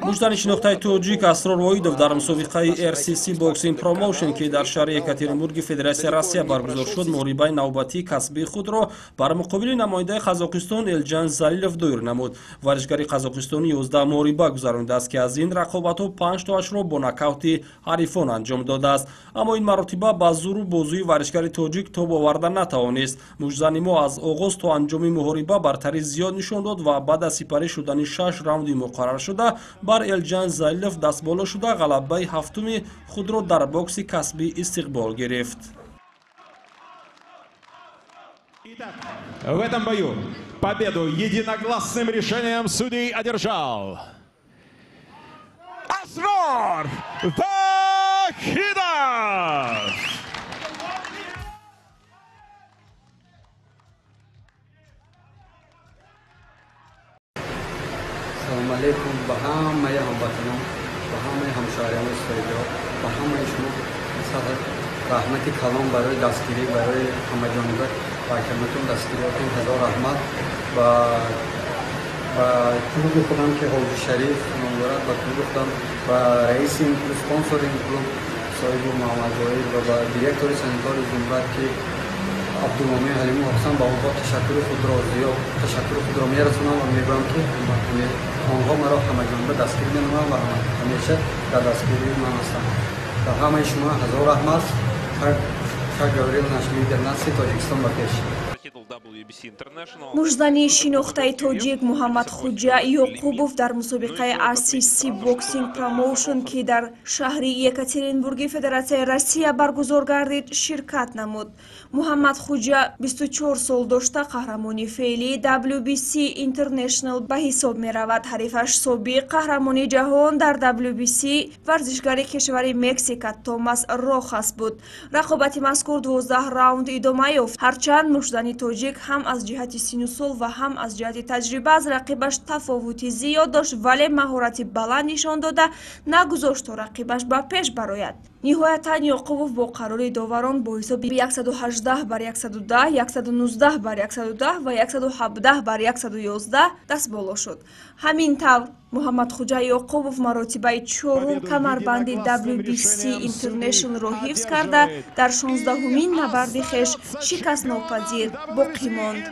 муҷдани шинохтаи тоҷик Асрор Воидов дар мусобиқаи RCC Boxing Promotion ки дар шаҳри Екатеринбурги Федератсияи Россия баргузор шуд, муҳорибаи навбатии касбии худро бар муқобили намояндаи Қазоқистон Элҷан Залилов дойр намуд. Варзишгари қазоқистонӣ 11 муҳориба гузаронидааст ки аз ин рақобатҳо 5 тоашро бо нокаути ҳарифон анҷом додааст, аммо ин маротиба ба зуру бозуи варзишгари тоҷик тоб оварда натавонист. муҷзани мо аз оғоз то анҷоми муҳориба бартари зиёд нишон дод ва баъд аз сипарӣ шудани 6 раунди муқарраршуда бар Элҷан Залилов дастболо шуда ғалабаи ҳафтуми худро дар бокси касбӣ истиқбол гирифт. В этом бою победу единогласным решением судей одержал Асрор Вахидов. Assalomu alaykum va hamma hamvatanon va hamma hamshahriyonim Isroilda va hamma shuma rahmati kalom baroy dastgiri baroy hamajoniba va kamatun dastgiriyotun hazor rahmat va klubi xudam ki Hoji Sharif nomzod va klubi xudam va raisi sponsoring klub sohibi Muhammad Zoir va direktori sanatori Zumrad ki عبدالمومن حلیمی حسن با آنها تشکر خود را می‌رسانم و می‌گویم که آنها مرا همگان دستگیر می‌نمایند و همیشه در دستگیری من هستند. و همه شما هزار رحمت. گاوریل نشمی در نسل تاجیکستان بخیر. муҷзани шинохтаи тоҷик Муҳаммад Хуҷа Ёқубов дар мусобиқаи RCC Boxing Promotion ки дар шаҳри Екатеринбурги Федератсияи Россия баргузор гардид, ширкат намуд. Муҳаммад Хуҷа 24 сол дошта қаҳрамони феълии WBC International ба ҳисоб меравад. ҳарифаш собиқ қаҳрамони ҷаҳон дар WBC варзишгари кишвари Мексика Томас Рохас буд. рақобати мазкур 12 раунд идома ёфт. ҳарчанд муҷзани тоҷик ҳам аз ҷиҳати сину сол ва ҳам аз ҷиҳати таҷриба аз рақибаш тафовути зиёд дошт, вале маҳорати баланд нишон дода нагузошт то рақибаш ба пеш барояд. ниҳоятан Ёқубов бо қарори доварон бо ҳисоби 118 бар 110, 119 бар 110 ва 117 бар 111 дастболо шуд. ҳамин тавр Муҳаммад Хуҷа Ёқубов маротибаи 4-ум камарбанди WBC International-ро ҳифз карда, дар 16-умин набарди хеш шикастнопазир боқӣ монд.